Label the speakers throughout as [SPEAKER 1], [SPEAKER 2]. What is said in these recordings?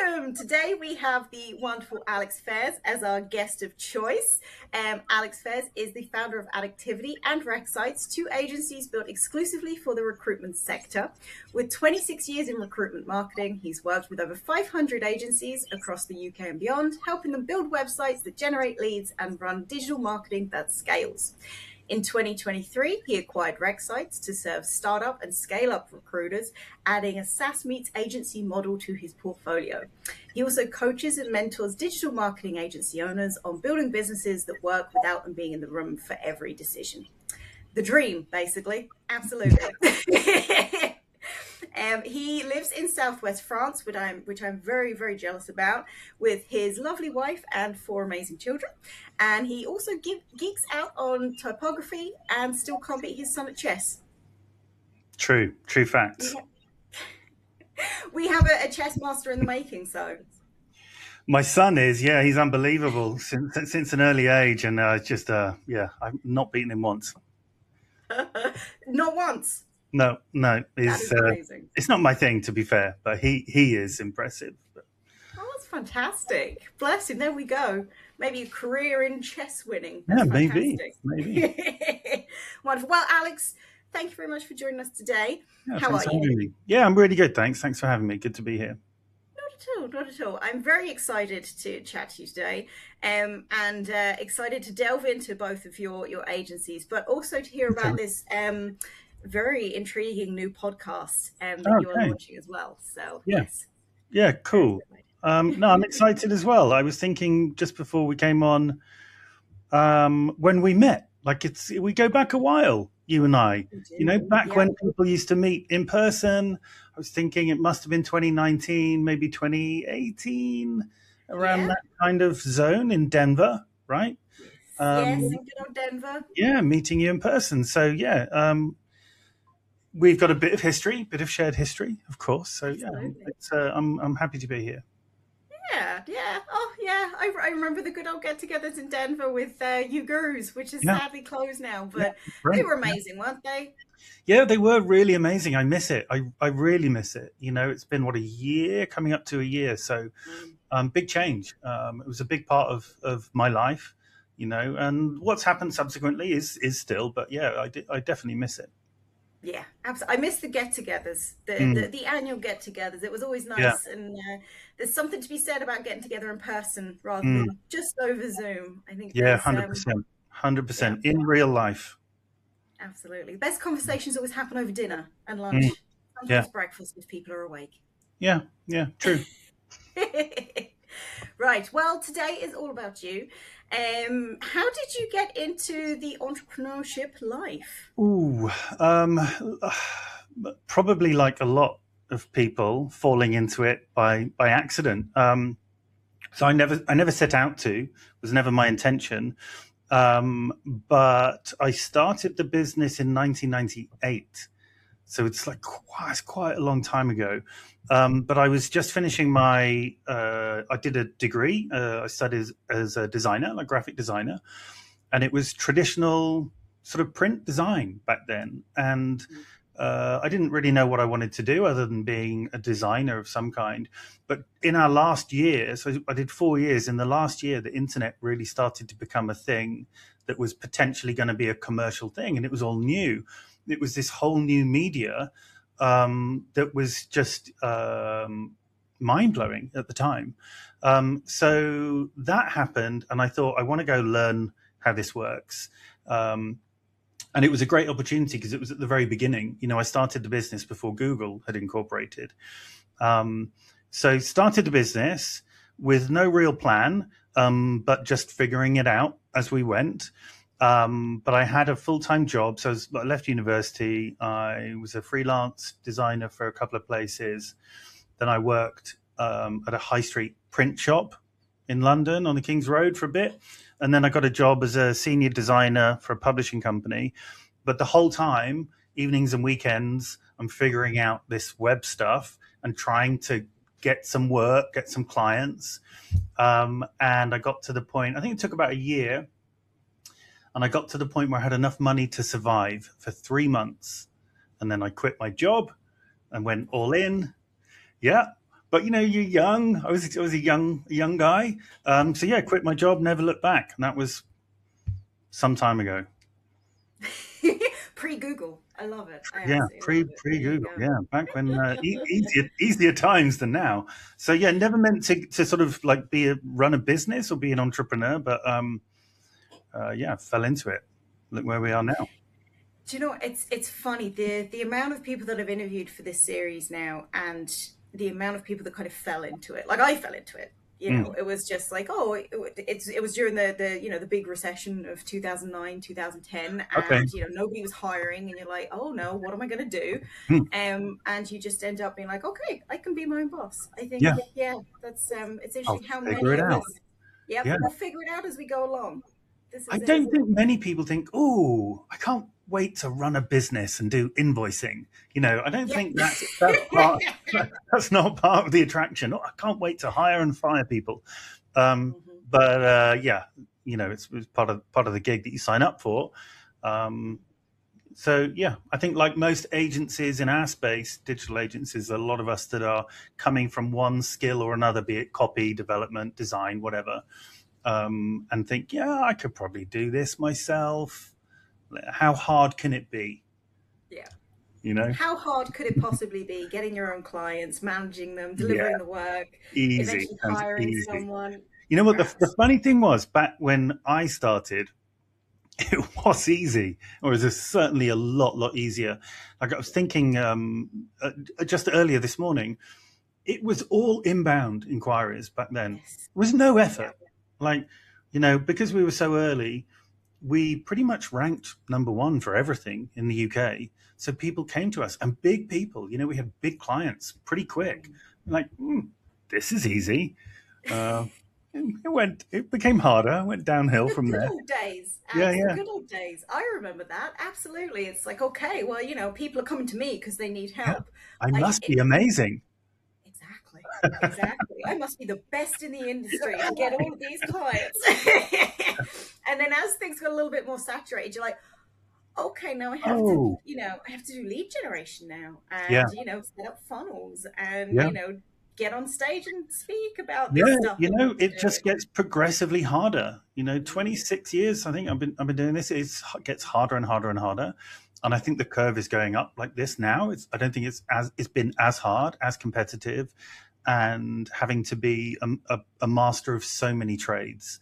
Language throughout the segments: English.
[SPEAKER 1] Welcome. Today we have the wonderful Alex Faiers as our guest of choice. Alex Faiers is the founder of Addictivity and Recsites, two agencies built exclusively for the recruitment sector. With 26 years in recruitment marketing, he's worked with over 500 agencies across the UK and beyond, helping them build websites that generate leads and run digital marketing that scales. In 2023, he acquired Recsites to serve startup and scale-up recruiters, adding a SaaS meets agency model to his portfolio. He also coaches and mentors digital marketing agency owners on building businesses that work without them being in the room for every decision. The dream, basically. Absolutely. He lives in Southwest France, which I'm very, very jealous about, with his lovely wife and 4 amazing children. And he also geeks out on typography and still can't beat his son at chess.
[SPEAKER 2] True facts.
[SPEAKER 1] We have a chess master in the making, so.
[SPEAKER 2] My son is, he's unbelievable since an early age, and I've not beaten him once.
[SPEAKER 1] Not once.
[SPEAKER 2] No, it's not my thing, to be fair, but he is impressive.
[SPEAKER 1] Oh, that's fantastic. Bless him. There we go. Maybe a career in chess winning.
[SPEAKER 2] That's
[SPEAKER 1] maybe.
[SPEAKER 2] Wonderful.
[SPEAKER 1] Well, Alex, thank you very much for joining us today. How are you?
[SPEAKER 2] Yeah, I'm really good. Thanks for having me. Good to be here.
[SPEAKER 1] Not at all. I'm very excited to chat to you today, and excited to delve into both of your agencies, but also to hear about this very intriguing new podcast that you are launching as well. So yes.
[SPEAKER 2] Yeah, cool. No, I'm excited as well. I was thinking just before we came on, when we met, we go back a while, you and I, back when people used to meet in person. I was thinking it must have been 2019, maybe 2018, around that kind of zone in Denver, right?
[SPEAKER 1] Yes, in good old Denver.
[SPEAKER 2] Yeah, meeting you in person. So we've got a bit of shared history, of course. So I'm happy to be here.
[SPEAKER 1] Yeah. Oh, yeah. I remember the good old get-togethers in Denver with you gurus, which is sadly closed now, but they were amazing, weren't they?
[SPEAKER 2] Yeah, they were really amazing. I miss it. I really miss it. It's been a year, coming up to a year. So big change. It was a big part of my life, and what's happened subsequently is still, but I definitely miss it.
[SPEAKER 1] Yeah, absolutely. I miss the get-togethers, the annual get-togethers. It was always nice, and there's something to be said about getting together in person rather than just over Zoom. I think
[SPEAKER 2] 100% in real life.
[SPEAKER 1] Absolutely, the best conversations always happen over dinner and lunch. Sometimes breakfast if people are awake.
[SPEAKER 2] Yeah, true.
[SPEAKER 1] Right. Well, today is all about you. How did you get into the entrepreneurship life?
[SPEAKER 2] Probably like a lot of people, falling into it by accident. So I never set out to. It was never my intention. But I started the business in 1998. So it's quite a long time ago. But I was just finishing I did a degree. I studied as a designer, like graphic designer, and it was traditional sort of print design back then. And I didn't really know what I wanted to do other than being a designer of some kind. But in our last year, so I did 4 years, in the last year, the internet really started to become a thing that was potentially going to be a commercial thing. And it was all new. It was this whole new media that was just mind-blowing at the time. So that happened, and I thought, I want to go learn how this works. And it was a great opportunity because it was at the very beginning. I started the business before Google had incorporated. So started the business with no real plan, but just figuring it out as we went. But I had a full-time job. So I left university. I was a freelance designer for a couple of places. Then I worked at a high street print shop in London on the King's Road for a bit. And then I got a job as a senior designer for a publishing company. But the whole time, evenings and weekends, I'm figuring out this web stuff and trying to get some work, get some clients. And I got to the point, I think it took about a year. And I got to the point where I had enough money to survive for 3 months. And then I quit my job and went all in. Yeah, but you know, you're young. I was a young guy. So yeah, quit my job, never looked back, and that was some time ago.
[SPEAKER 1] Pre-Google. I love it. I
[SPEAKER 2] Yeah,
[SPEAKER 1] absolutely love it. There you
[SPEAKER 2] Google.
[SPEAKER 1] go.
[SPEAKER 2] Yeah, back when easier times than now. So yeah, never meant to sort of like run a business or be an entrepreneur, but yeah, fell into it. Look where we are now.
[SPEAKER 1] Do you know, it's funny, the amount of people that I've interviewed for this series now, and the amount of people that kind of fell into it. Like I fell into it. You know,
[SPEAKER 2] Mm,
[SPEAKER 1] it was just like, oh, it was during the the big recession of 2009, 2010,
[SPEAKER 2] okay.
[SPEAKER 1] and nobody was hiring, and you're like, oh no, what am I going to do?
[SPEAKER 2] Mm,
[SPEAKER 1] And you just end up being like, okay, I can be my own boss. I think,
[SPEAKER 2] yeah,
[SPEAKER 1] yeah, that's it's
[SPEAKER 2] I'll
[SPEAKER 1] interesting how
[SPEAKER 2] figure
[SPEAKER 1] many
[SPEAKER 2] it
[SPEAKER 1] of
[SPEAKER 2] out.
[SPEAKER 1] us, yep,
[SPEAKER 2] Yeah.
[SPEAKER 1] we'll figure it out as we go along. This
[SPEAKER 2] I
[SPEAKER 1] is it,
[SPEAKER 2] don't
[SPEAKER 1] isn't it?
[SPEAKER 2] think many people think, oh, I can't wait to run a business and do invoicing. I don't
[SPEAKER 1] Yeah.
[SPEAKER 2] think that's not part of the attraction. Oh, I can't wait to hire and fire people.
[SPEAKER 1] Mhm.
[SPEAKER 2] But yeah, it's part of the gig that you sign up for. Um, so yeah, I think like most agencies in our space, digital agencies, a lot of us that are coming from one skill or another, be it copy, development, design, whatever, and think, yeah, I could probably do this myself. How hard can it be?
[SPEAKER 1] Yeah.
[SPEAKER 2] You know?
[SPEAKER 1] How hard could it possibly be getting your own clients, managing them,
[SPEAKER 2] Yeah,
[SPEAKER 1] delivering the work,
[SPEAKER 2] easy.
[SPEAKER 1] eventually
[SPEAKER 2] Sounds
[SPEAKER 1] hiring
[SPEAKER 2] easy.
[SPEAKER 1] someone?
[SPEAKER 2] You know what? The
[SPEAKER 1] Perhaps.
[SPEAKER 2] funny thing was, back when I started, it was easy, or it was certainly a lot easier. Like I was thinking just earlier this morning, it was all inbound inquiries back then.
[SPEAKER 1] Yes.
[SPEAKER 2] There was no
[SPEAKER 1] Yeah.
[SPEAKER 2] effort. Like, because we were so early, we pretty much ranked number one for everything in the UK. So people came to us, and big people. We had big clients pretty quick. Like, this is easy. Uh, it became harder. Went downhill
[SPEAKER 1] The
[SPEAKER 2] from
[SPEAKER 1] good
[SPEAKER 2] there.
[SPEAKER 1] old days,
[SPEAKER 2] Yeah,
[SPEAKER 1] Alex, the
[SPEAKER 2] yeah,
[SPEAKER 1] good old days. I remember that. Absolutely. It's like, okay, well, people are coming to me because they need
[SPEAKER 2] yeah.
[SPEAKER 1] help.
[SPEAKER 2] I
[SPEAKER 1] I
[SPEAKER 2] must be amazing.
[SPEAKER 1] exactly. Exactly. I must be the best in the industry to get all of these clients. And then as things got a little bit more saturated, you're like, okay, now I have to,
[SPEAKER 2] Oh,
[SPEAKER 1] I have to do lead generation now,
[SPEAKER 2] yeah,
[SPEAKER 1] and set up funnels, and
[SPEAKER 2] yeah.
[SPEAKER 1] get on stage and speak about
[SPEAKER 2] Yeah,
[SPEAKER 1] this stuff I want to
[SPEAKER 2] it
[SPEAKER 1] do.
[SPEAKER 2] just gets progressively harder.
[SPEAKER 1] Mm,
[SPEAKER 2] 26 years, I think I've been doing this. It gets harder and harder and harder, and I think the curve is going up like this now. I don't think it's been as hard, as competitive, and having to be a master of so many trades.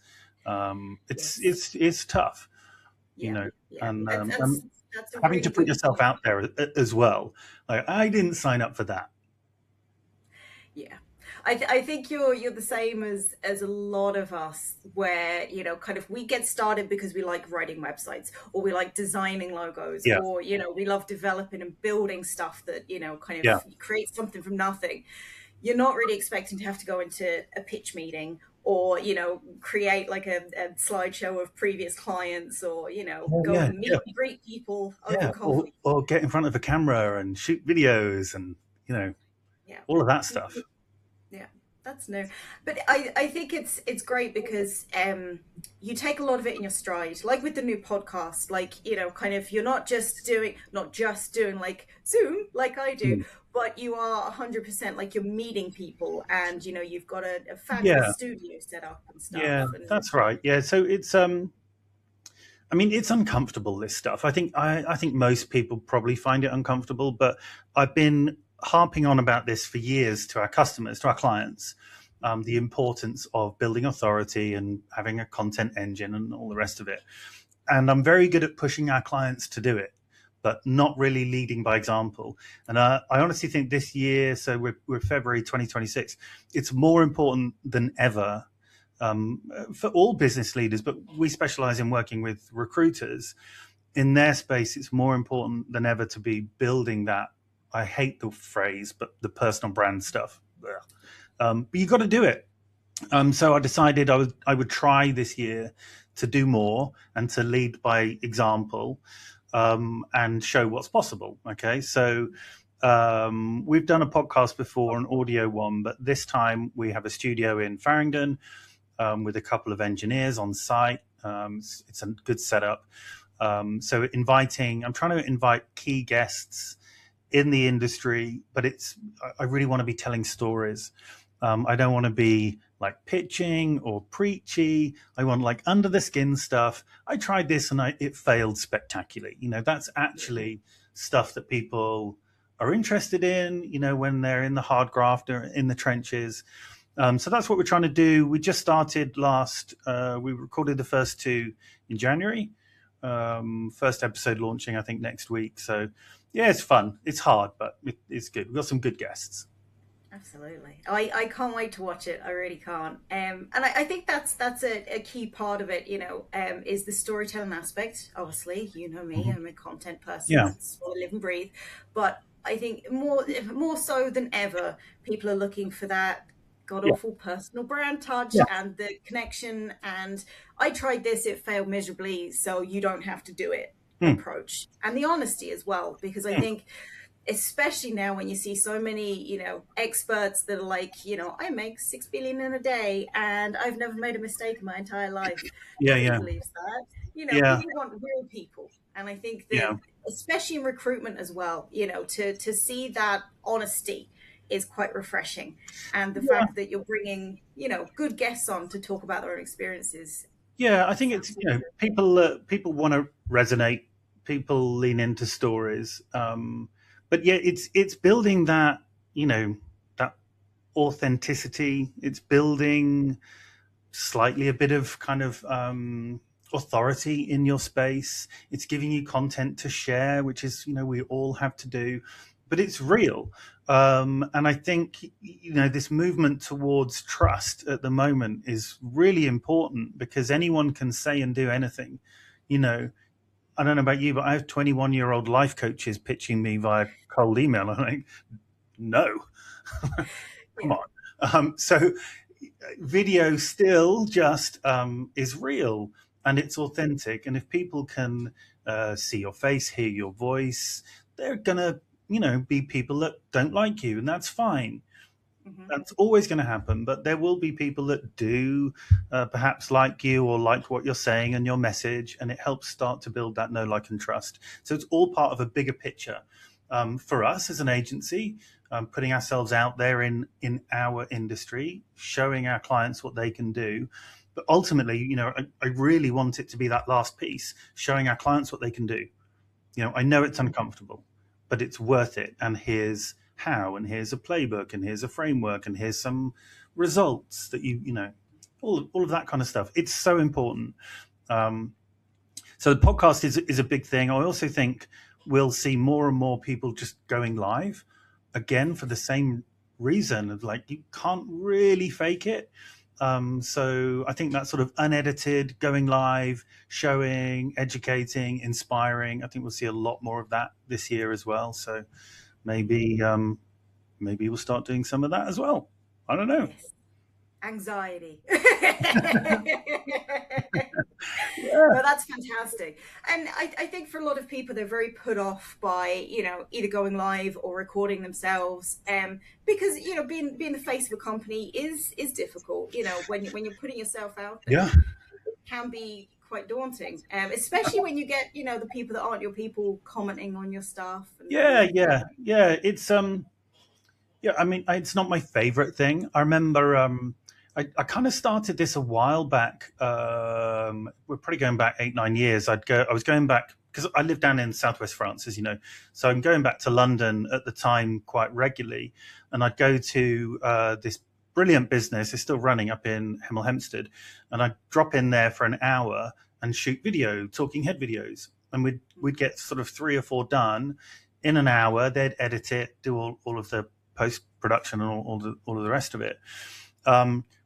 [SPEAKER 2] It's
[SPEAKER 1] yes,
[SPEAKER 2] it's tough, you
[SPEAKER 1] yeah,
[SPEAKER 2] know,
[SPEAKER 1] yeah.
[SPEAKER 2] and
[SPEAKER 1] That's a
[SPEAKER 2] having to
[SPEAKER 1] really
[SPEAKER 2] put
[SPEAKER 1] good
[SPEAKER 2] yourself
[SPEAKER 1] point.
[SPEAKER 2] out there as well. Like I didn't sign up for that.
[SPEAKER 1] Yeah. I think you're the same as a lot of us, where kind of we get started because we like writing websites, or we like designing logos,
[SPEAKER 2] Yeah,
[SPEAKER 1] or we love developing and building stuff that kind of
[SPEAKER 2] yeah,
[SPEAKER 1] create something from nothing. You're not really expecting to have to go into a pitch meeting, or create like a slideshow of previous clients, or go
[SPEAKER 2] yeah,
[SPEAKER 1] and
[SPEAKER 2] yeah.
[SPEAKER 1] meet and greet people over
[SPEAKER 2] Yeah, or
[SPEAKER 1] coffee.
[SPEAKER 2] get in front of a camera and shoot videos and
[SPEAKER 1] Yeah.
[SPEAKER 2] all of that stuff.
[SPEAKER 1] Yeah, that's new. But I think it's great because you take a lot of it in your stride. Like with the new podcast, like, kind of you're not just doing like Zoom like I do,
[SPEAKER 2] Mm.
[SPEAKER 1] but you are 100% like you're meeting people, and you've got a fabulous
[SPEAKER 2] Yeah,
[SPEAKER 1] studio set up and stuff.
[SPEAKER 2] yeah,
[SPEAKER 1] And
[SPEAKER 2] that's right. Yeah, so it's I mean it's uncomfortable, this stuff. I think most people probably find it uncomfortable, but I've been harping on about this for years to our customers, to our clients. The importance of building authority and having a content engine and all the rest of it. And I'm very good at pushing our clients to do it, but not really leading by example. And I honestly think this year, so we're February 2026, it's more important than ever for all business leaders, but we specialize in working with recruiters. In their space, it's more important than ever to be building that. I hate the phrase, but the personal brand stuff. But you got to do it. So I decided I would try this year to do more and to lead by example, and show what's possible. Okay, so we've done a podcast before, an audio one, but this time we have a studio in Farringdon with a couple of engineers on site. It's a good setup. So I'm trying to invite key guests in the industry, but I really want to be telling stories. I don't want to be like pitching or preachy. I want like under the skin stuff. I tried this and it failed spectacularly. That's actually stuff that people are interested in, when they're in the hard graft or in the trenches. So that's what we're trying to do. We just started we recorded the first 2 in January. First episode launching, I think, next week. So yeah, it's fun. It's hard, but it's good. We've got some good guests.
[SPEAKER 1] Absolutely. I can't wait to watch it. I really can't. And I think that's a key part of it, is the storytelling aspect. Obviously, you know me, I'm a content person.
[SPEAKER 2] Yeah.
[SPEAKER 1] That's what I live and breathe. But I think more so than ever, people are looking for that god-awful personal brand touch and the connection. And I tried this, it failed miserably, so you don't have to do it approach. And the honesty as well, because I think especially now when you see so many, experts that are like, I make 6 billion in a day and I've never made a mistake in my entire life. Nobody believes that. People want real people. And I think that, especially in recruitment as well, to see that honesty is quite refreshing. And the fact that you're bringing, good guests on to talk about their own experiences.
[SPEAKER 2] Yeah, I think it's, people want to resonate. People lean into stories. But yeah, it's building that, that authenticity. It's building slightly a bit of kind of authority in your space. It's giving you content to share, which is, we all have to do, but it's real. And I think, this movement towards trust at the moment is really important, because anyone can say and do anything. I don't know about you, but I have 21-year-old life coaches pitching me via cold email. I'm like, no, come on. So video still just is real and it's authentic. And if people can see your face, hear your voice, they're going to, be people that don't like you, and that's fine. That's always going to happen, but there will be people that do perhaps like you or like what you're saying and your message, and it helps start to build that know, like, and trust. So it's all part of a bigger picture. For us as an agency, putting ourselves out there in our industry, showing our clients what they can do. But ultimately, I really want it to be that last piece, showing our clients what they can do. I know it's uncomfortable, but it's worth it. And here's how, and here's a playbook, and here's a framework, and here's some results that all of that kind of stuff. It's so important. So the podcast is a big thing. I also think we'll see more and more people just going live again for the same reason of, like, you can't really fake it. So I think that sort of unedited, going live, showing, educating, inspiring, I think we'll see a lot more of that this year as well. So maybe we'll start doing some of that as well. I don't know.
[SPEAKER 1] Yes. Anxiety.
[SPEAKER 2] Yeah.
[SPEAKER 1] No, that's fantastic. And I think for a lot of people, they're very put off by, either going live or recording themselves. Because, being the face of a company is difficult, when you're putting yourself out there.
[SPEAKER 2] Yeah.
[SPEAKER 1] It can be quite daunting, especially when you get, the people that aren't your people commenting on your stuff.
[SPEAKER 2] Yeah. It's I mean, it's not my favorite thing. I remember I kind of started this a while back. We're probably going back 8-9 years. I was going back because I live down in southwest France, as you know. So I'm going back to London at the time quite regularly, and I'd go to this brilliant business. It's still running up in Hemel Hempstead, and I'd drop in there for an hour and shoot video, talking head videos, and we'd get sort of 3 or 4 done in an hour. They'd edit it, do all of the post-production and all of the rest of it.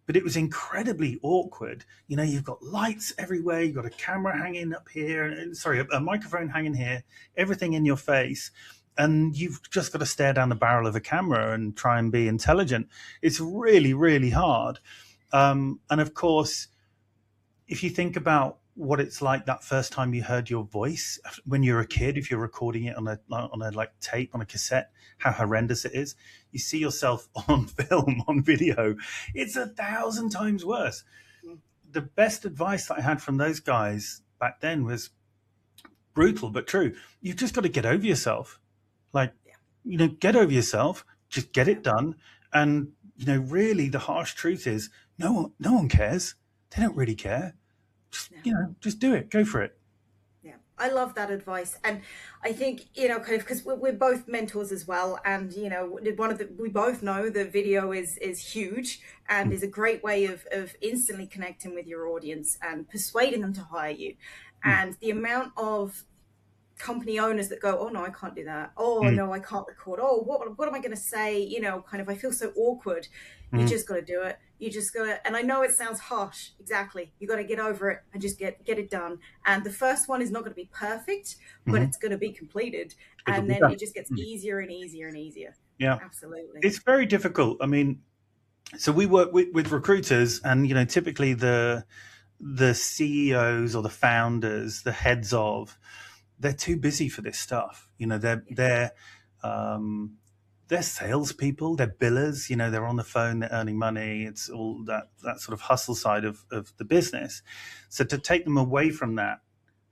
[SPEAKER 2] But it was incredibly awkward. You've got lights everywhere. You've got a camera hanging up here. A microphone hanging here, everything in your face. And you've just got to stare down the barrel of a camera and try and be intelligent. It's really, really hard. And of course, if you think about what it's like that first time you heard your voice when you're a kid, if you're recording it on a like tape, on a cassette, how horrendous it is. You see yourself on film, on video, it's 1,000 times worse. The best advice that I had from those guys back then was brutal but true. You've just got to get over yourself. Like, get over yourself, just get it done. And, really the harsh truth is no one cares. They don't really care. Just do it. Go for it.
[SPEAKER 1] Yeah, I love that advice, and I think kind of because we're both mentors as well, and we both know that video is huge and is a great way of instantly connecting with your audience and persuading them to hire you, and the amount of company owners that go, oh no, I can't do that. Oh no, I can't record. Oh, what am I going to say? Kind of, I feel so awkward. You just got to do it. You just got to, and I know it sounds harsh. Exactly. You got to get over it and just get it done. And the first one is not going to be perfect, but it's going to be completed. And then it just gets easier and easier and easier.
[SPEAKER 2] Yeah,
[SPEAKER 1] absolutely.
[SPEAKER 2] It's very difficult. I mean, so we work with recruiters, and typically the CEOs or the founders, the heads of, they're too busy for this stuff. They're salespeople, they're billers, they're on the phone, they're earning money. It's all that sort of hustle side of the business. So to take them away from that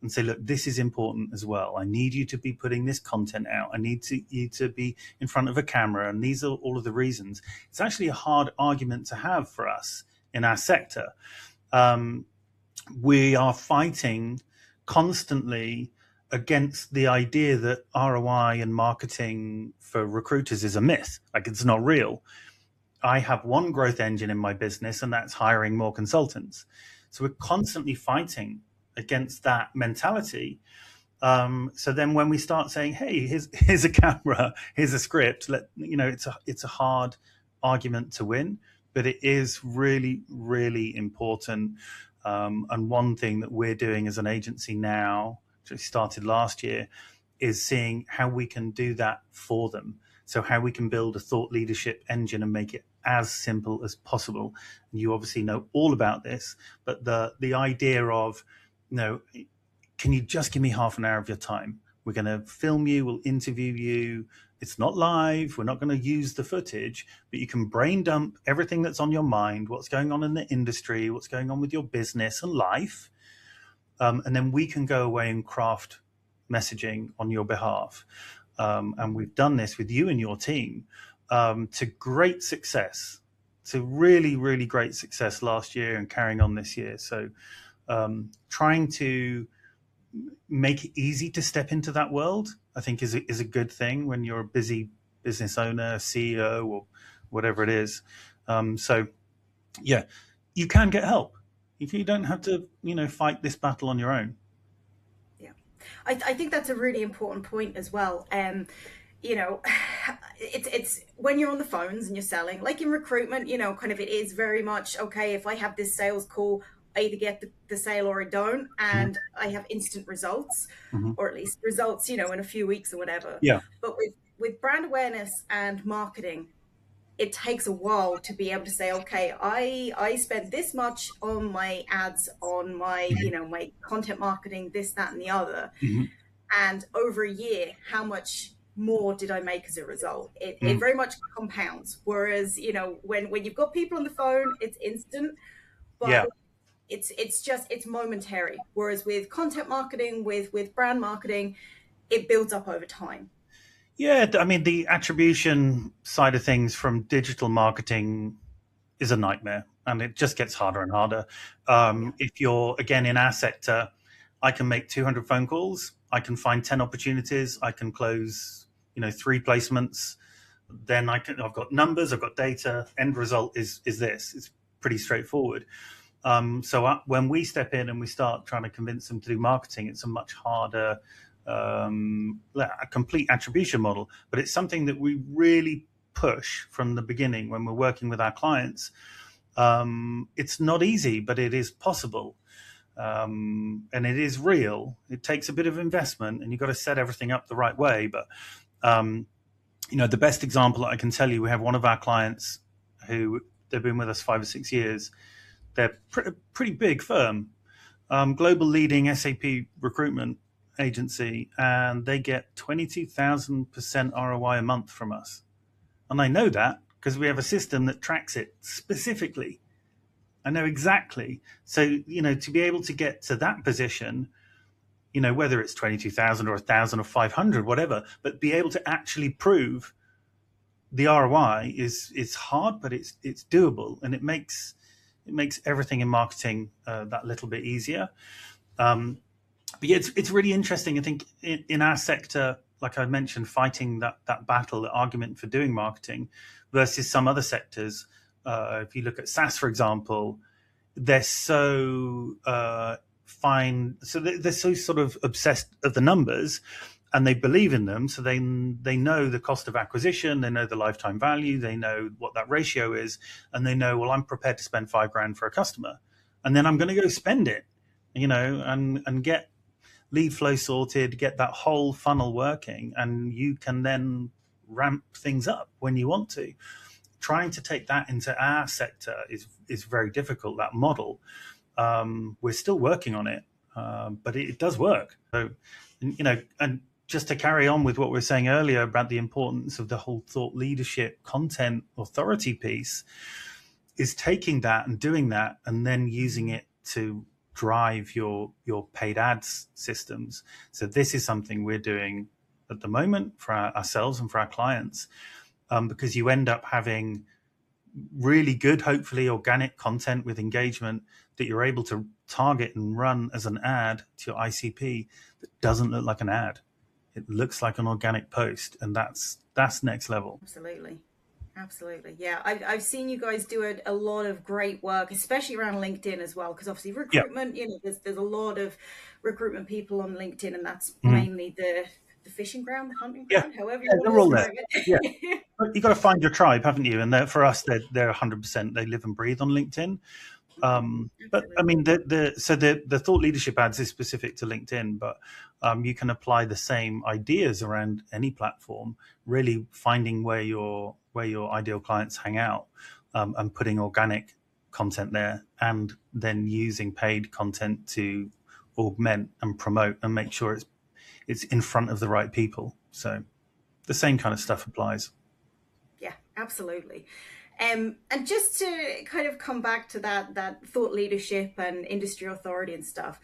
[SPEAKER 2] and say, look, this is important as well. I need you to be putting this content out. I need you to be in front of a camera. And these are all of the reasons. It's actually a hard argument to have for us in our sector. We are fighting constantly against the idea that ROI and marketing for recruiters is a myth. Like, it's not real. I have one growth engine in my business, and that's hiring more consultants. So we're constantly fighting against that mentality. So then when we start saying, hey, here's a camera, here's a script, it's a hard argument to win, but it is really, really important. And one thing that we're doing as an agency now, which started last year, is seeing how we can do that for them. So how we can build a thought leadership engine and make it as simple as possible. You obviously know all about this, but the idea of, can you just give me half an hour of your time? We're going to film you, we'll interview you. It's not live, we're not going to use the footage, but you can brain dump everything that's on your mind, what's going on in the industry, what's going on with your business and life. And then we can go away and craft messaging on your behalf. And we've done this with you and your team to great success, to really, really great success last year and carrying on this year. So trying to make it easy to step into that world, I think is a good thing when you're a busy business owner, CEO, or whatever it is. So yeah, you can get help. If you don't have to, fight this battle on your own.
[SPEAKER 1] Yeah, I think that's a really important point as well. It's when you're on the phones and you're selling, like in recruitment, kind of, it is very much, okay, if I have this sales call, I either get the sale or I don't, and I have instant results, or at least results, in a few weeks or whatever.
[SPEAKER 2] Yeah.
[SPEAKER 1] But with brand awareness and marketing, it takes a while to be able to say, okay, I spent this much on my ads, on my, my content marketing, this, that, and the other. And over a year, how much more did I make as a result? It very much compounds. Whereas, when you've got people on the phone, it's instant, but it's momentary. Whereas with content marketing, with brand marketing, it builds up over time.
[SPEAKER 2] Yeah, I mean, the attribution side of things from digital marketing is a nightmare, and it just gets harder and harder. If you're, again, in our sector, I can make 200 phone calls, I can find 10 opportunities, I can close, 3 placements. Then I've got numbers, I've got data. End result is this. It's pretty straightforward. So when we step in and we start trying to convince them to do marketing, it's a much harder, a complete attribution model, but it's something that we really push from the beginning when we're working with our clients. It's not easy, but it is possible. And it is real. It takes a bit of investment, and you've got to set everything up the right way. But, the best example that I can tell you, we have one of our clients who, they've been with us 5 or 6 years. They're pretty big firm, global leading SAP recruitment agency, and they get 22,000% ROI a month from us. And I know that because we have a system that tracks it specifically. I know exactly. So, to be able to get to that position, whether it's 22,000 or 1,000 or 500, whatever, but be able to actually prove the ROI is hard, but it's doable, and it makes everything in marketing that little bit easier. But yeah, it's really interesting. I think in our sector, like I mentioned, fighting that battle, the argument for doing marketing versus some other sectors. If you look at SaaS, for example, they're so they're so sort of obsessed of the numbers, and they believe in them. So they know the cost of acquisition, they know the lifetime value, they know what that ratio is, and they know, well, I'm prepared to spend $5,000 for a customer, and then I'm going to go spend it, and get lead flow sorted, get that whole funnel working, and you can then ramp things up when you want to. Trying to take that into our sector is very difficult, that model. We're still working on it, but it does work. So, and just to carry on with what we were saying earlier about the importance of the whole thought leadership, content, authority piece, is taking that and doing that and then using it to drive your paid ads systems. So this is something we're doing at the moment for ourselves and for our clients, because you end up having really good, hopefully organic content with engagement that you're able to target and run as an ad to your ICP that doesn't look like an ad. It looks like an organic post, and that's next level.
[SPEAKER 1] Absolutely. Yeah, I've seen you guys do a lot of great work, especially around LinkedIn as well, because obviously recruitment, there's a lot of recruitment people on LinkedIn, and that's mainly the fishing ground, the hunting ground, however you want to describe it.
[SPEAKER 2] Yeah. You've got to find your tribe, haven't you? And for us, they're 100%. They live and breathe on LinkedIn. But I mean, the thought leadership ads is specific to LinkedIn, but you can apply the same ideas around any platform. Really finding where your ideal clients hang out, and putting organic content there, and then using paid content to augment and promote and make sure it's in front of the right people. So the same kind of stuff applies.
[SPEAKER 1] Yeah, absolutely. And just to kind of come back to that thought leadership and industry authority and stuff,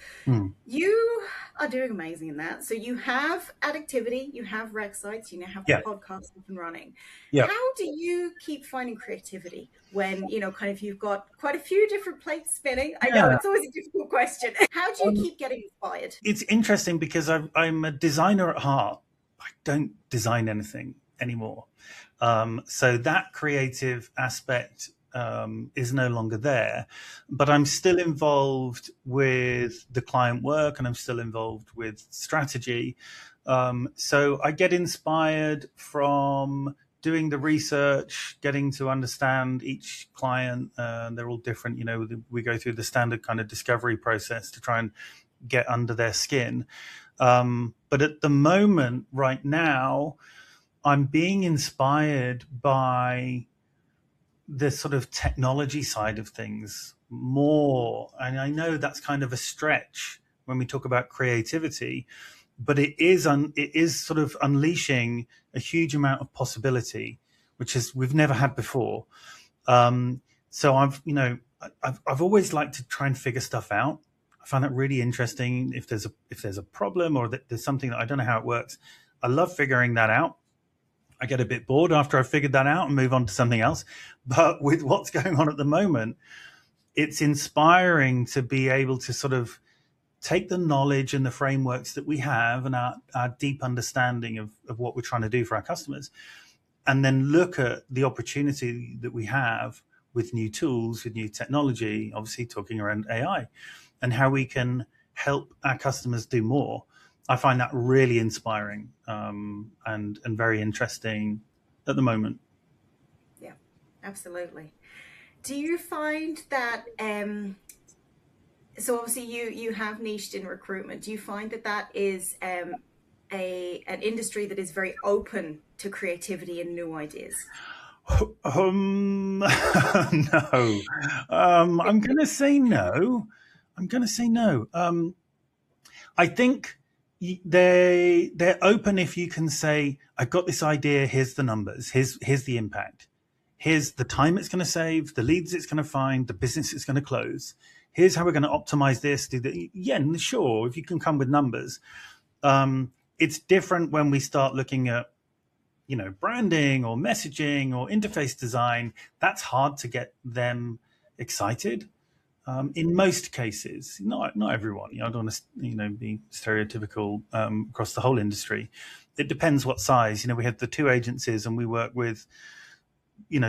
[SPEAKER 1] you are doing amazing in that. So you have Addictivity, you have Recsites, you now have the podcast up and running. Yeah. How do you keep finding creativity when, kind of you've got quite a few different plates spinning? I know it's always a difficult question. How do you keep getting inspired?
[SPEAKER 2] It's interesting because I'm a designer at heart. I don't design anything anymore. So that creative aspect is no longer there, but I'm still involved with the client work, and I'm still involved with strategy. So I get inspired from doing the research, getting to understand each client. They're all different. We go through the standard kind of discovery process to try and get under their skin. But at the moment, right now, I'm being inspired by the sort of technology side of things more. And I know that's kind of a stretch when we talk about creativity, but it is sort of unleashing a huge amount of possibility, which we've never had before. So I've always liked to try and figure stuff out. I find that really interesting. If there's a problem or that there's something that I don't know how it works, I love figuring that out. I get a bit bored after I've figured that out and move on to something else. But with what's going on at the moment, it's inspiring to be able to sort of take the knowledge and the frameworks that we have and our deep understanding of what we're trying to do for our customers, and then look at the opportunity that we have with new tools, with new technology, obviously talking around AI, and how we can help our customers do more. I find that really inspiring and very interesting at the moment.
[SPEAKER 1] Yeah, absolutely. Do you find that, so obviously you have niched in recruitment, do you find that is an industry that is very open to creativity and new ideas?
[SPEAKER 2] No. I'm going to say no. I think they're open if you can say, I've got this idea, here's the numbers, here's the impact, here's the time it's going to save, the leads it's going to find, the business it's going to close, here's how we're going to optimize this. Yeah, sure, if you can come with numbers. It's different when we start looking at, branding or messaging or interface design. That's hard to get them excited. In most cases, not everyone. I don't want to be stereotypical across the whole industry. It depends what size. We have the 2 agencies, and we work with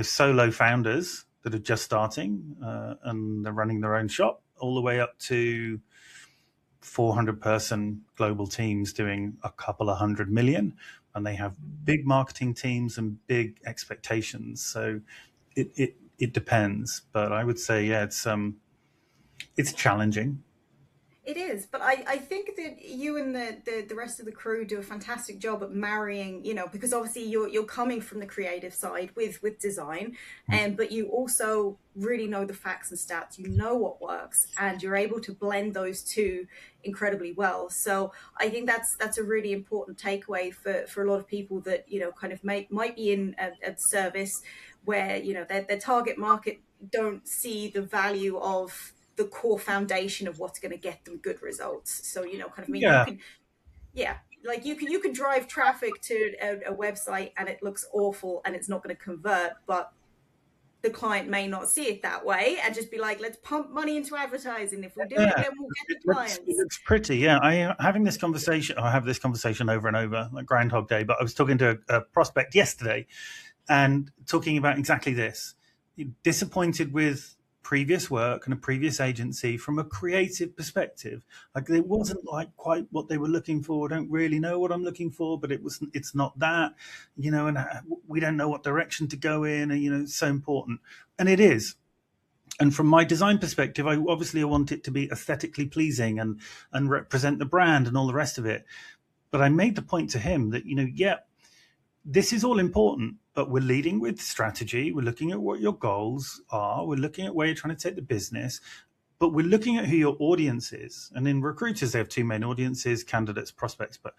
[SPEAKER 2] solo founders that are just starting and they're running their own shop, all the way up to 400-person global teams doing a couple of 100 million, and they have big marketing teams and big expectations. So it depends, but I would say, yeah, it's challenging.
[SPEAKER 1] It is, but I think that you and the rest of the crew do a fantastic job at marrying, because obviously you're coming from the creative side with design, but you also really know the facts and stats, you know what works, and you're able to blend those two incredibly well. So I think that's a really important takeaway for a lot of people that, kind of might be in a service where, their target market don't see the value of the core foundation of what's going to get them good results. So, kind of,
[SPEAKER 2] Yeah.
[SPEAKER 1] you can drive traffic to a website and it looks awful and it's not going to convert, but the client may not see it that way and just be like, let's pump money into advertising. If we do it, then we'll get the clients.
[SPEAKER 2] It's pretty, yeah. I have this conversation over and over, like Groundhog Day, but I was talking to a prospect yesterday and talking about exactly this. Disappointed with previous work and a previous agency from a creative perspective. Like, it wasn't like quite what they were looking for. I don't really know what I'm looking for, but it's not that, and we don't know what direction to go in, and it's so important. And it is. And from my design perspective, I obviously want it to be aesthetically pleasing and represent the brand and all the rest of it. But I made the point to him that, this is all important, but we're leading with strategy. We're looking at what your goals are. We're looking at where you're trying to take the business, but we're looking at who your audience is. And in recruiters, they have 2 main audiences, candidates, prospects. But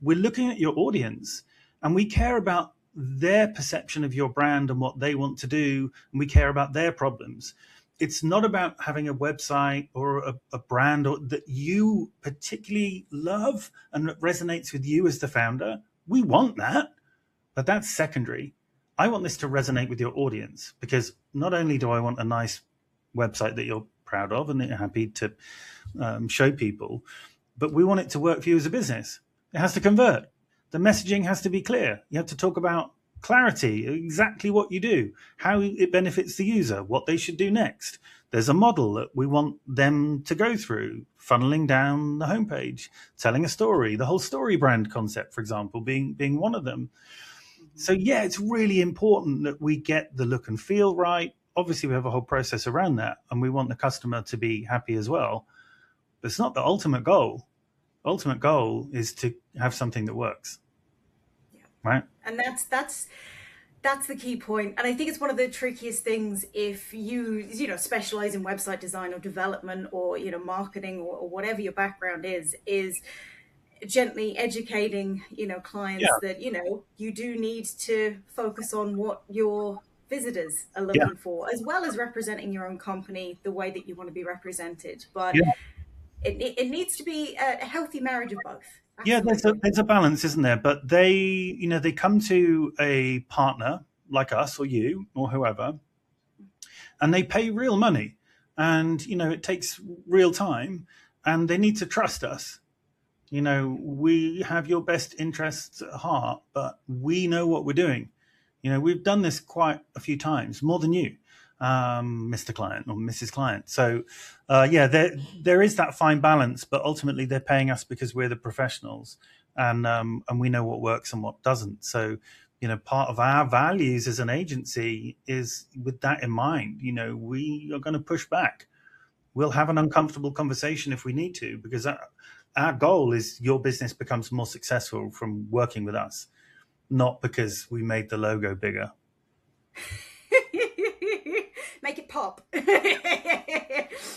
[SPEAKER 2] we're looking at your audience, and we care about their perception of your brand and what they want to do. And we care about their problems. It's not about having a website or a brand that you particularly love and that resonates with you as the founder. We want that, but that's secondary. I want this to resonate with your audience, because not only do I want a nice website that you're proud of and that you're happy to show people, but we want it to work for you as a business. It has to convert. The messaging has to be clear. You have to talk about clarity, exactly what you do, how it benefits the user, what they should do next. There's a model that we want them to go through, funneling down the homepage, telling a story, the whole story brand concept, for example, being one of them. So, yeah, it's really important that we get the look and feel right. Obviously, we have a whole process around that, and we want the customer to be happy as well. But it's not the ultimate goal. Ultimate goal is to have something that works.
[SPEAKER 1] Yeah.
[SPEAKER 2] Right?
[SPEAKER 1] And that's the key point. And I think it's one of the trickiest things if you specialize in website design or development or, marketing or whatever your background is gently educating, clients that, you do need to focus on what your visitors are looking for, as well as representing your own company the way that you want to be represented. But it needs to be a healthy marriage of both.
[SPEAKER 2] Absolutely. Yeah, there's a balance, isn't there? But they come to a partner like us or you or whoever, and they pay real money, and it takes real time, and they need to trust us. We have your best interests at heart, but we know what we're doing. We've done this quite a few times, more than you, Mr. Client or Mrs. Client. So, there is that fine balance, but ultimately they're paying us because we're the professionals, and we know what works and what doesn't. So, part of our values as an agency is with that in mind. We are going to push back. We'll have an uncomfortable conversation if we need to, because our goal is your business becomes more successful from working with us, not because we made the logo bigger.
[SPEAKER 1] Make it pop. It's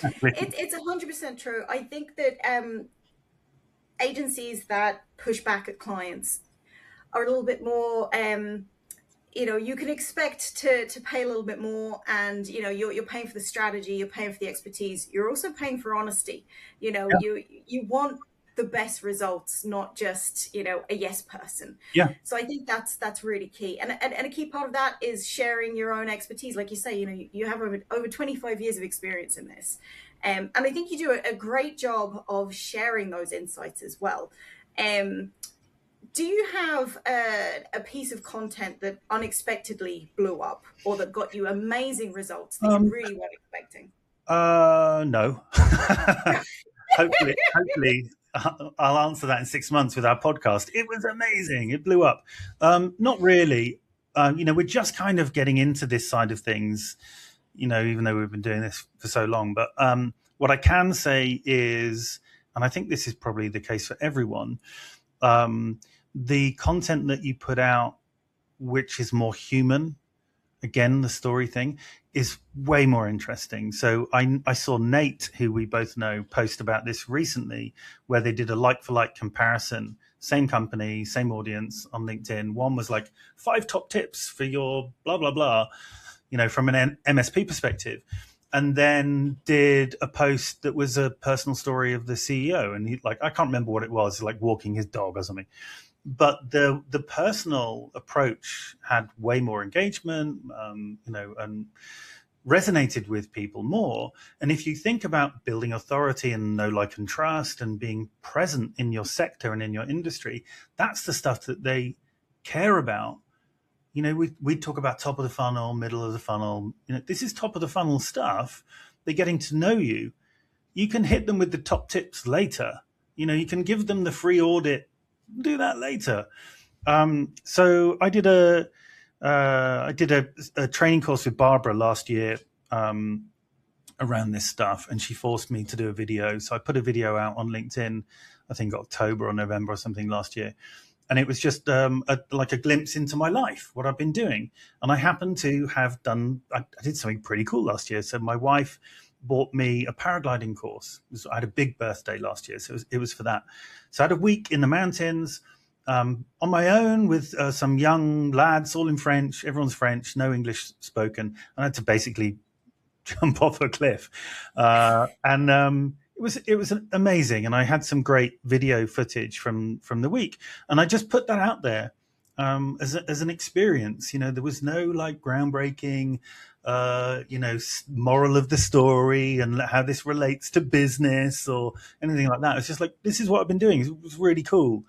[SPEAKER 1] 100% true. I think that agencies that push back at clients are a little bit more you can expect to pay a little bit more, and you're paying for the strategy, you're paying for the expertise, you're also paying for honesty.
[SPEAKER 2] Yeah.
[SPEAKER 1] You want the best results, not just a yes person.
[SPEAKER 2] Yeah.
[SPEAKER 1] So I think that's really key, and a key part of that is sharing your own expertise. Like you say, you have over 25 years of experience in this, and I think you do a great job of sharing those insights as well. Do you have a piece of content that unexpectedly blew up, or that got you amazing results that you really weren't expecting?
[SPEAKER 2] No. hopefully I'll answer that in 6 months with our podcast. It was amazing. It blew up. Not really. We're just kind of getting into this side of things, even though we've been doing this for so long. But what I can say is, and I think this is probably the case for everyone, the content that you put out, which is more human, again, the story thing, is way more interesting. So I saw Nate, who we both know, post about this recently, where they did a like-for-like comparison, same company, same audience on LinkedIn. One was like 5 top tips for your blah, blah, blah, from an MSP perspective. And then did a post that was a personal story of the CEO. And I can't remember what it was, like walking his dog or something. But the personal approach had way more engagement, and resonated with people more. And if you think about building authority and know, like, and trust, and being present in your sector and in your industry, that's the stuff that they care about. We talk about top of the funnel, middle of the funnel. This is top of the funnel stuff. They're getting to know you. You can hit them with the top tips later. You can give them the free audit. Do that later. So I did a training course with Barbara last year around this stuff, and she forced me to do a video. So I put a video out on LinkedIn, I think October or November or something last year. And it was just like a glimpse into my life, what I've been doing. And I happened to have I did something pretty cool last year. So my wife bought me a paragliding course. I had a big birthday last year, so it was for that. So I had a week in the mountains on my own with some young lads, all in French. Everyone's French, no English spoken. And I had to basically jump off a cliff. It was amazing, and I had some great video footage from the week, and I just put that out there as an experience. There was no like groundbreaking, moral of the story and how this relates to business or anything like that. It's just like, this is what I've been doing. It was really cool,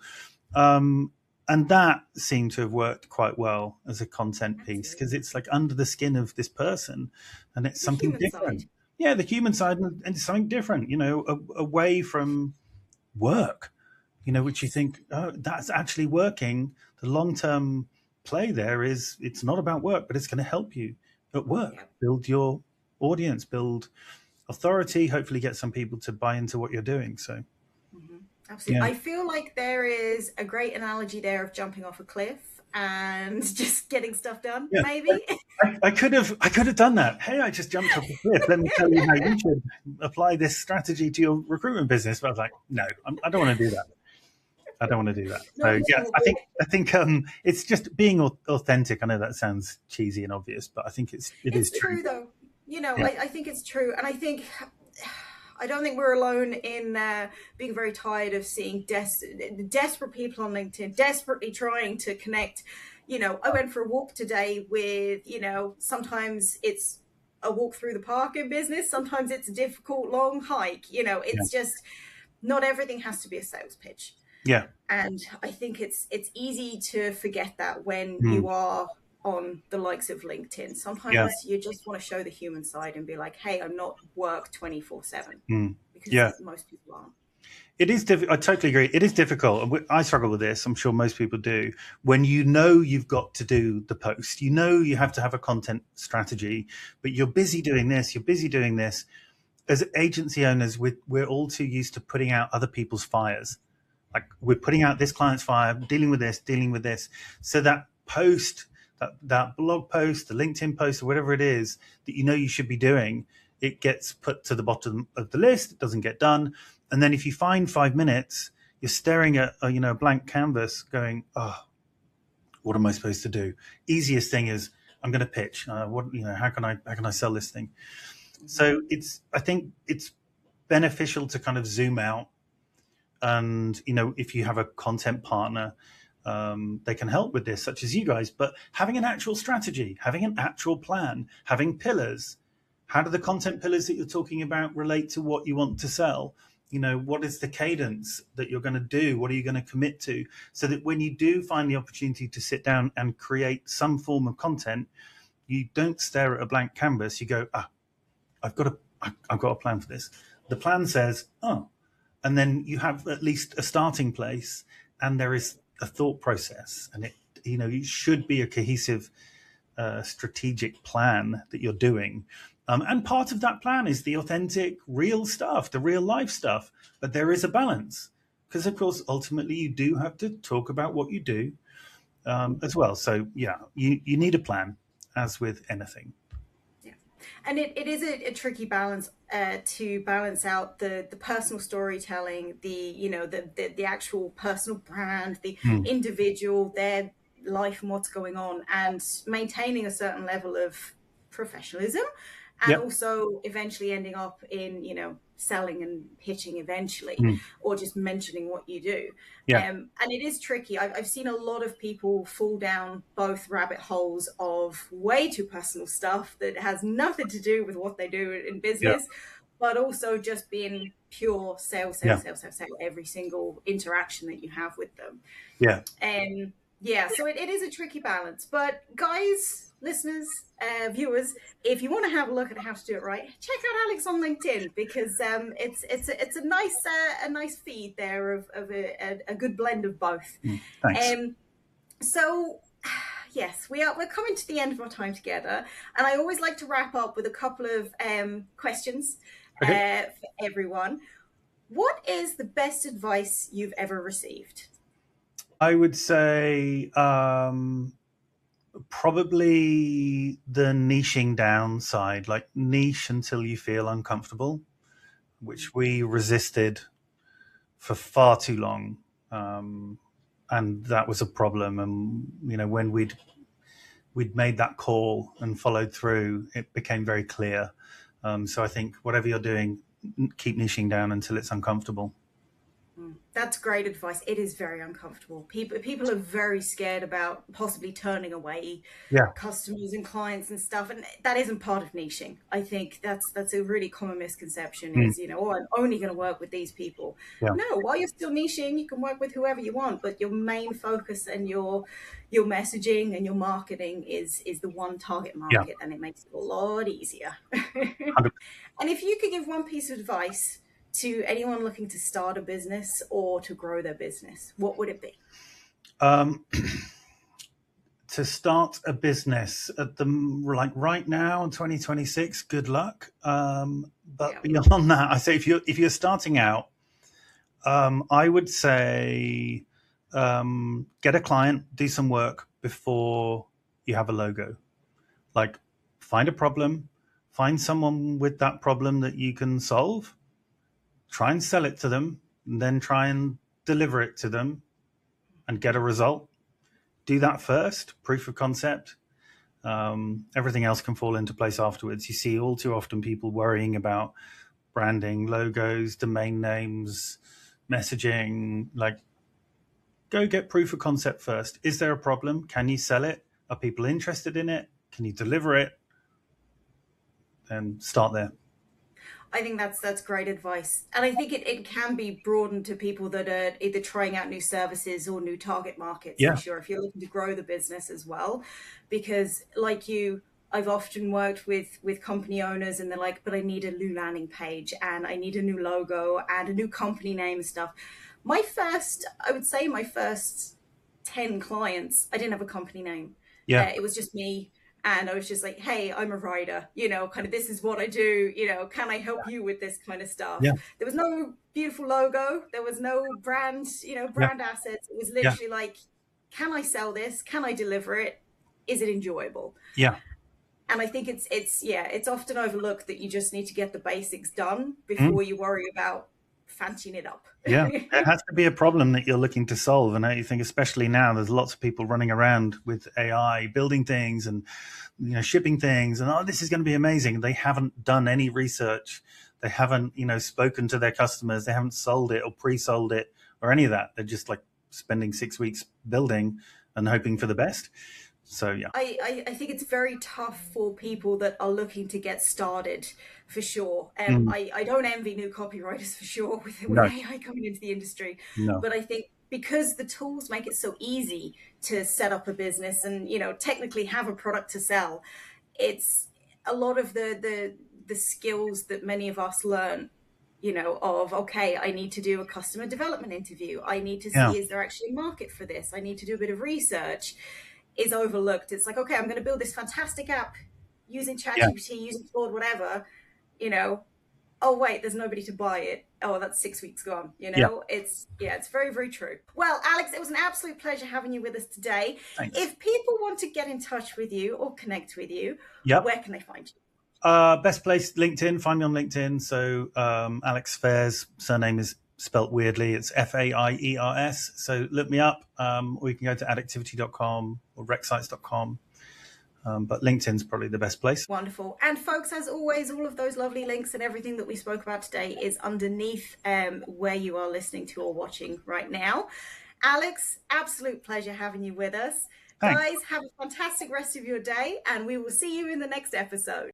[SPEAKER 2] and that seemed to have worked quite well as a content piece, because it's like under the skin of this person, and it's something different. Side. Yeah, the human side, and something different, away from work, which you think, oh, that's actually working. The long-term play there is, it's not about work, but it's going to help you at work, build your audience, build authority, hopefully get some people to buy into what you're doing. So,
[SPEAKER 1] absolutely. Yeah. I feel like there is a great analogy there of jumping off a cliff and just getting stuff done. Yeah. Maybe
[SPEAKER 2] I could have done that. Hey, I just jumped off a cliff. Let me tell you how you should apply this strategy to your recruitment business. But I was like, no, I don't want to do that. I don't want to do that. So yeah, I think it's just being authentic. I know that sounds cheesy and obvious, but I think it is
[SPEAKER 1] true though. I think it's true, and I don't think we're alone in being very tired of seeing desperate people on LinkedIn, desperately trying to connect. I went for a walk today with, sometimes it's a walk through the park in business. Sometimes it's a difficult, long hike. It's just, not everything has to be a sales pitch.
[SPEAKER 2] Yeah.
[SPEAKER 1] And I think it's easy to forget that when you are on the likes of LinkedIn. Sometimes you just want to show the human side and be like, hey, I'm not work 24/7. Because most people aren't.
[SPEAKER 2] It is I totally agree. It is difficult. I struggle with this. I'm sure most people do. When you've got to do the post, you have to have a content strategy, but you're busy doing this, you're busy doing this. As agency owners, we're all too used to putting out other people's fires. Like, we're putting out this client's fire, dealing with this. So that post, that blog post, the LinkedIn post, or whatever it is that you should be doing, it gets put to the bottom of the list. It doesn't get done. And then if you find 5 minutes, you're staring at a blank canvas going, oh, what am I supposed to do? Easiest thing is I'm going to pitch. How can I sell this thing? So I think it's beneficial to kind of zoom out, and if you have a content partner, they can help with this, such as you guys. But having an actual strategy, having an actual plan, having pillars. How do the content pillars that you're talking about relate to what you want to sell? What is the cadence that you're going to do? What are you going to commit to? So that when you do find the opportunity to sit down and create some form of content, you don't stare at a blank canvas. You go, I've got a plan for this. The plan says, and then you have at least a starting place, and there is a thought process, and it should be a cohesive, strategic plan that you're doing. And part of that plan is the authentic, real stuff, the real life stuff. But there is a balance, because, of course, ultimately you do have to talk about what you do as well. So, yeah, you need a plan, as with anything.
[SPEAKER 1] Yeah, and it is a tricky balance to balance out the personal storytelling, the actual personal brand, the individual, their life and what's going on, and maintaining a certain level of professionalism. And also eventually ending up in, selling and pitching eventually, or just mentioning what you do. And it is tricky. I've seen a lot of people fall down both rabbit holes of way too personal stuff that has nothing to do with what they do in business, but also just being pure sale every single interaction that you have with them. So it is a tricky balance. But guys, listeners, viewers, if you want to have a look at how to do it right, check out Alex on LinkedIn, because it's a nice feed there of a good blend of both.
[SPEAKER 2] Thanks.
[SPEAKER 1] So yes, we're coming to the end of our time together, and I always like to wrap up with a couple of questions for everyone. What is the best advice you've ever received?
[SPEAKER 2] I would say probably the niching down side, like niche until you feel uncomfortable, which we resisted for far too long. And that was a problem. And, when we'd made that call and followed through, it became very clear. So I think whatever you're doing, keep niching down until it's uncomfortable.
[SPEAKER 1] That's great advice. It is very uncomfortable. People are very scared about possibly turning away customers and clients and stuff, and that isn't part of niching. I think that's a really common misconception. Is I'm only going to work with these people. No, while you're still niching, you can work with whoever you want, but your main focus and your messaging and your marketing is the one target market, and it makes it a lot easier. And if you could give one piece of advice to anyone looking to start a business or to grow their business, what would it be? To start a business right now in 2026, good luck. But beyond that, I say if you're starting out, I would say get a client, do some work before you have a logo. Like, find a problem, find someone with that problem that you can solve. Try and sell it to them, and then try and deliver it to them and get a result. Do that first, proof of concept. Everything else can fall into place afterwards. You see all too often people worrying about branding, logos, domain names, messaging. Like, go get proof of concept first. Is there a problem? Can you sell it? Are people interested in it? Can you deliver it? Then start there. I think that's great advice. And I think it can be broadened to people that are either trying out new services or new target markets, for sure, if you're looking to grow the business as well. Because like you, I've often worked with company owners, and they're like, but I need a new landing page, and I need a new logo and a new company name and stuff. I would say my first 10 clients, I didn't have a company name. It was just me. And I was just like, hey, I'm a writer, kind of, this is what I do, can I help you with this kind of stuff? There was no beautiful logo. There was no brand, brand assets. It was literally like, can I sell this? Can I deliver it? Is it enjoyable? And I think it's often overlooked that you just need to get the basics done before you worry about fancying it up.
[SPEAKER 2] Yeah, it has to be a problem that you're looking to solve. And I think especially now, there's lots of people running around with AI, building things and shipping things, and this is going to be amazing. They haven't done any research. They haven't spoken to their customers. They haven't sold it or pre-sold it or any of that. They're just like spending 6 weeks building and hoping for the best. So yeah,
[SPEAKER 1] I think it's very tough for people that are looking to get started, for sure. I don't envy new copywriters, for sure, with
[SPEAKER 2] No.
[SPEAKER 1] AI coming into the industry.
[SPEAKER 2] No.
[SPEAKER 1] But I think because the tools make it so easy to set up a business and technically have a product to sell, it's a lot of the skills that many of us learn. Of, okay, I need to do a customer development interview. I need to see, is there actually a market for this? I need to do a bit of research. Is overlooked. It's like, okay, I'm going to build this fantastic app using ChatGPT, using Claude, whatever. Oh wait, there's nobody to buy it. Oh, that's 6 weeks gone. It's very, very true. Well, Alex, it was an absolute pleasure having you with us today.
[SPEAKER 2] Thanks.
[SPEAKER 1] If people want to get in touch with you or connect with you, where can they find you?
[SPEAKER 2] Best place, LinkedIn. Find me on LinkedIn. So Alex Faiers, surname is spelt weirdly. It's Faiers. So look me up, or you can go to addictivity.com or recsites.com. But LinkedIn's probably the best place.
[SPEAKER 1] Wonderful. And folks, as always, all of those lovely links and everything that we spoke about today is underneath where you are listening to or watching right now. Alex, absolute pleasure having you with us.
[SPEAKER 2] Thanks.
[SPEAKER 1] Guys, have a fantastic rest of your day, and we will see you in the next episode.